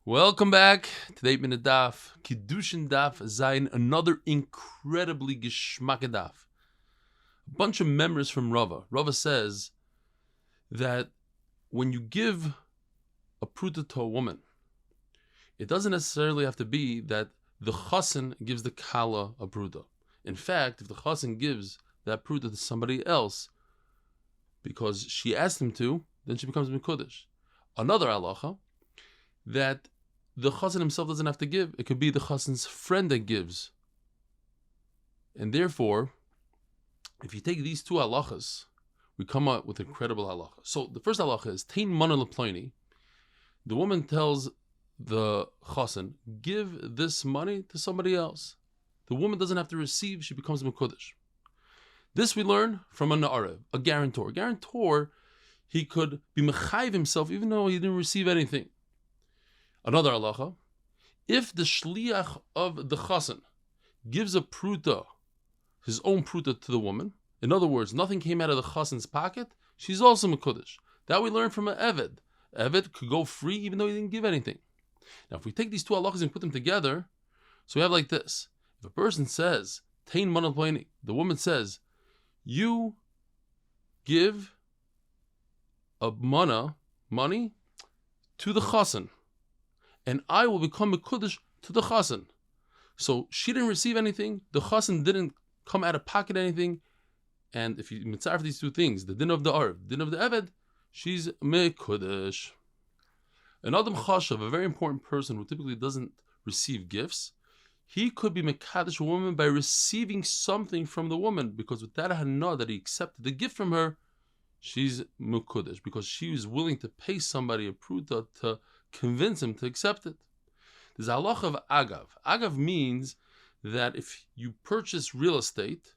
Welcome back. Today MinDaf, Kiddushin daf Zayin, another incredibly geschmack daf. A bunch of memories from Rava. Rava says that when you give a pruta to a woman, it doesn't necessarily have to be that the chassan gives the kala a pruta. In fact, if the chassan gives that pruta to somebody else because she asked him to, then she becomes mekudesh. Another halacha, that the chassan himself doesn't have to give. It could be the chassan's friend that gives. And therefore, if you take these two halachas, we come up with incredible halacha. So the first halacha is tein mana leploini. The woman tells the chassan, give this money to somebody else. The woman doesn't have to receive, she becomes mekudesh. This we learn from a na'arev, a guarantor. A guarantor, he could be mechayiv himself even though he didn't receive anything. Another halacha, if the shliach of the chassan gives a pruta, his own pruta to the woman, in other words, nothing came out of the chassan's pocket, she's also mekudesh. That we learn from an eved. Eved could go free even though he didn't give anything. Now, if we take these two halachas and put them together, so we have like this. If a person says, tein mana leploini, the woman says, you give a money to the chassan, and I will become mekudesh to the chassan. So she didn't receive anything, the chassan didn't come out of pocket anything, and if you mitzvah these two things, the din of the arv, din of the eved, she's mekudesh. An adam chashav, a very important person who typically doesn't receive gifts, he could be mekadesh a woman by receiving something from the woman, because with that hana that he accepted the gift from her, she's mekudesh, because she was willing to pay somebody a pruta to convince him to accept it. There's a halacha of agav. Agav means that if you purchase real estate,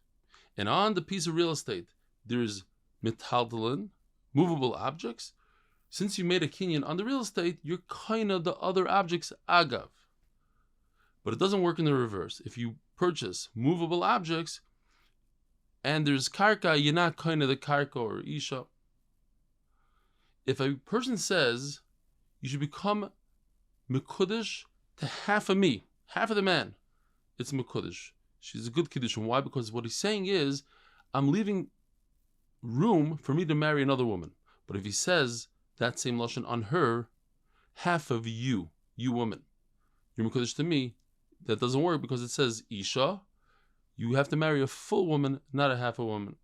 and on the piece of real estate there's metaltalin, movable objects, since you made a kinyan on the real estate, you're kind of the other objects agav. But it doesn't work in the reverse. If you purchase movable objects and there's karka, you're not kind of the karka or isha. If a person says, you should become mekudesh to half of me, half of the man, it's mekudesh. She's a good Kiddushin. Why? Because what he's saying is, I'm leaving room for me to marry another woman. But if he says that same lashon on her, half of you woman, you're mekudesh to me, that doesn't work because it says isha, you have to marry a full woman, not a half a woman.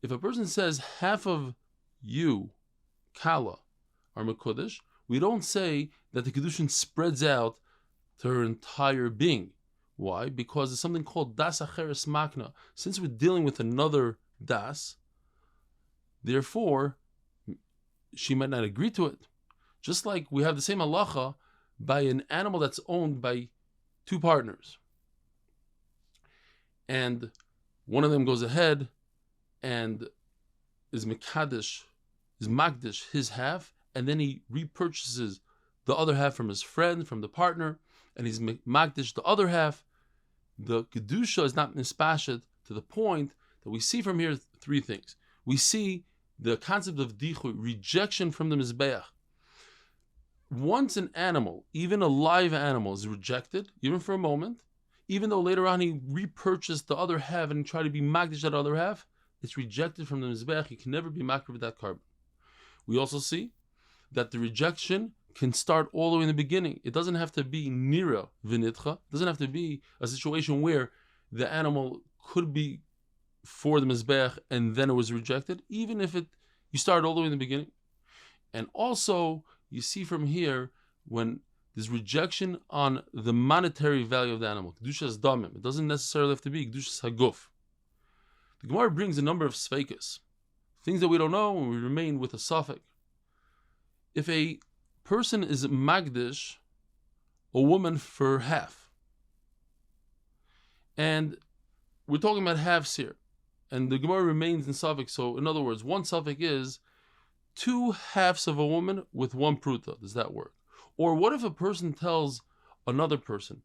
If a person says half of you, kala, are mekudesh, we don't say that the Kiddushin spreads out to her entire being. Why? Because there's something called das acheres makna. Since we're dealing with another das, therefore, she might not agree to it. Just like we have the same halacha by an animal that's owned by two partners. And one of them goes ahead and is mekadesh, is magdish his half, and then he repurchases the other half from his friend, from the partner, and he's magdish the other half. The kedusha is not nispashet to the point that we see from here three things. We see the concept of dichu, rejection from the mizbeach. Once an animal, even a live animal, is rejected, even for a moment, even though later on he repurchased the other half and tried to be magdish that other half, it's rejected from the mizbeach. He can never be makriv with that carbon. We also see that the rejection can start all the way in the beginning. It doesn't have to be nira v'nitcha. It doesn't have to be a situation where the animal could be for the mizbeach and then it was rejected, even if you started all the way in the beginning. And also, you see from here, when there's rejection on the monetary value of the animal, kedushas damim, it doesn't necessarily have to be kedushas haguf. The Gemara brings a number of sveikas, things that we don't know, and we remain with a suffix. If a person is magdish a woman for half, and we're talking about halves here, and the Gemara remains in suffix, so in other words, one suffix is 2 halves of a woman with 1 pruta. Does that work? Or what if a person tells another person,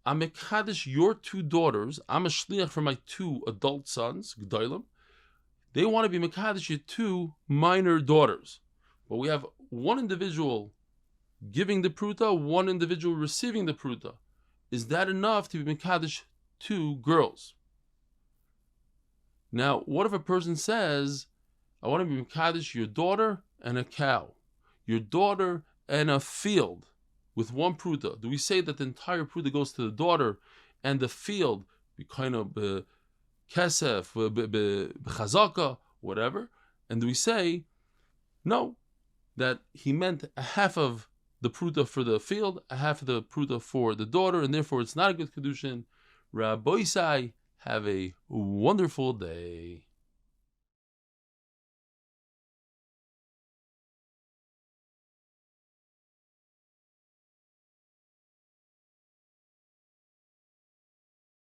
I'm mekadesh your 2 daughters, I'm a shliach for my 2 adult sons, g'daylim, they want to be mekadesh your 2 minor daughters. But we have one individual giving the pruta, one individual receiving the pruta. Is that enough to be mekadesh two girls? Now, what if a person says, I want to be mekadesh your daughter and a cow, your daughter and a field with one pruta? Do we say that the entire pruta goes to the daughter and the field, kind of kesef, b'chazaka, whatever? And do we say, no, that he meant a half of the pruta for the field, a half of the pruta for the daughter, and therefore it's not a good Kiddushin? Rabbi Isai, have a wonderful day.